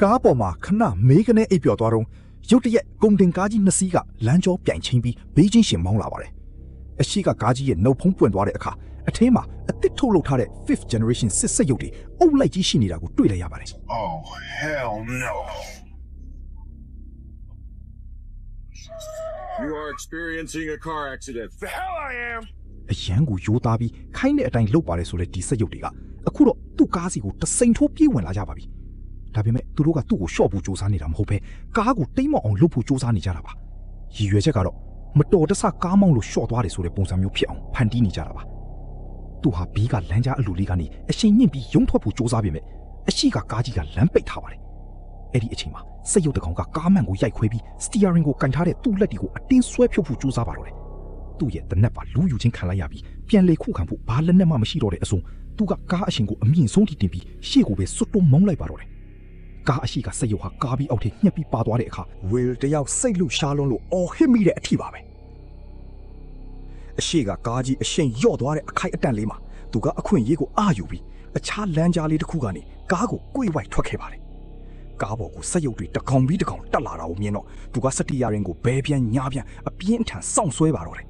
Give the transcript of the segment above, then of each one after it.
ကားပေါ်မှာခဏမေးကနေအိပ်ပျော်သွားတော့ရုတ်တရက်ကုန်တင်ကားကြီးနှစ်စီးကလမ်းကြောပြိုင်ချင်းပြီးဘေးချင်းရှင်မောင်းလာပါတယ်အရှိကကားကြီးရဲ့နှုတ်ဖုံးပွင့်သွားတဲ့အခါအထင်းမှာအသစ်ထုတ်လုပ်ထားတဲ့ 5th generation စစ်စက်ရုပ်တွေအုပ်လိုက်ကြီးရှိနေတာကိုတွေ့လိုက်ရပါတယ် Oh hell no. You are experiencing a car accident. The hell I am. အရန်ကိုယိုးသားပြီးခိုင်းတဲ့အတိုင်းလှုပ်ပါတယ်ဆိုတဲ့ဒီစက်ရုပ်တွေကအခုတော့သူ့ကားစီကိုတစိန်ထိုးပြေးဝင်လာကြပါပြီဒါပေမဲ့သူတို့ကသူ့ကိုရှော့ဖို့စူးစမ်းနေတာမဟုတ်ပဲကားကိုတိတ်မောက်အောင်လှုပ်ဖို့စူးစမ်းနေကြတာပါရည်ရွယ်ချက်ကတော့မတော်တဆကားမောင်းလို့ရှော့သွားတယ်ဆိုတဲ့ပုံစံမျိုးဖြစ်အောင်ဖန်တီးနေကြတာပါသူဟာဘီးကလမ်းကြားအလူလေးကနေအရှိန်ညှင့်ပြီးရုံထွက်ဖို့စူးစမ်းပေမဲ့အရှိကကားကြီးကလမ်းပိတ်ထားပါတယ်အဲ့ဒီအချိန်မှာစက်ရုပ်တစ်ကောင်ကကားမန်ကိုရိုက်ခွဲပြီးစတီယာရင်ကိုကန်ထားတဲ့သူ့လက်တွေကိုအတင်းဆွဲဖြုတ်ဖို့စူးစမ်းပါတော့တယ်သူ့ရဲ့တနက်ပါလူယူချင်းခံလိုက်ရပြီးပြန်လေခုခံဖို့ဘာလက်နဲ့မှမရှိတော့တဲ့အစုံသူကကားအရှင်ကိုအမြင့်ဆုံးထိတင်ပြီးရှေ့ကိုပဲစွတ်တုံးမောင်းလိုက်ပါတော့တယ်ကားအရှိကစက်ရုပ်ဟာကားပြီးအောက်ထိညှက်ပြီးပါသွားတဲ့အခါဝီလ်တယောက်စိတ်လူရှားလုံးလို့အော်ဟစ်မိတဲ့အထိပါပဲအရှိကကားကြီးအရှင်ယော့သွားတဲ့အခိုက်အတန့်လေးမှာသူကအခွင့်အရေးကိုအာယူပြီးအခြားလမ်းကြားလေးတစ်ခုကနေကားကိုကွေ့ဝိုက်ထွက်ခဲ့ပါတယ်ကားပေါ်ကိုစက်ရုပ်တွေတကောင်ပြီးတကောင်တက်လာတာကိုမြင်တော့သူကစတီယာရင်ကိုဘဲပြန်ညာပြန်အပြင်းအထန်စောင့်ဆွဲပါတော့တယ်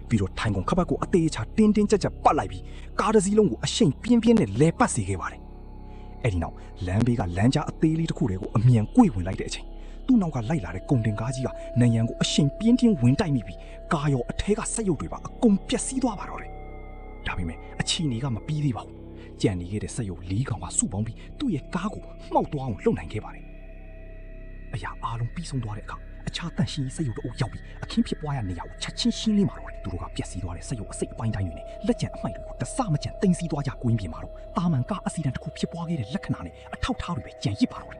ပြီးတော့ထိုင်ကုန်ခပတ်ကိုအသေးချာတင်းတင်းကြပ်ကြပ်ပတ်လိုက်ပြီးကားတစ်စီးလုံးကိုအရှိန်ပြင်းပြင်းနဲ့လဲပတ်စေခဲ့ပါတယ်အဲ့ဒီနောက်လမ်းဘေးကလမ်းကြားအသေးလေးတစ်ခုတည်းကိုအမြန်ကွေ့ဝင်လိုက်တဲ့အချိန်သူ့နောက်ကလိုက်လာတဲ့ကုန်တင်ကားကြီးကနံရံကိုအရှိန်ပြင်းပြင်းဝင်တိုက်မိပြီးကားရောအထဲကစက်ရုပ်တွေပါအကုန်ပျက်စီးသွားပါတော့တယ်ဒါပေမဲ့အချီနေကမပြီးသေးပါဘူးကြံနေခဲ့တဲ့စက်ရုပ်၄ကောင်ကစုပေါင်းပြီးသူ့ရဲ့ကားကိုမှောက်သွားအောင်လှုပ်နိုင်ခဲ့ပါတယ်အရာအားလုံးပြီးဆုံးသွားတဲ့အခါအခြားတန့်ရှင်းစက်ရုပ်တို့ရောက်ပြီးအခင်းဖြစ်ပွားရနေရာကိုချက်ချင်းရှင်းလင်းပါတော့တယ်သူတို့ကပျက်စီးသွားတဲ့စက်ရုပ်အစိတ်အပိုင်းတိုင်းတွေနဲ့လက်ကျန်အမိုက်တွေကိုတစမကျန်တင်စီးသွားကြကွင်းပြင်မှာတော့တာမန်ကားအက်ဆီဒန့်တစ်ခုဖြစ်ပွားခဲ့တဲ့လက္ခဏာနဲ့အထောက်ထားတွေပဲကြံရစ်ပါတော့တယ်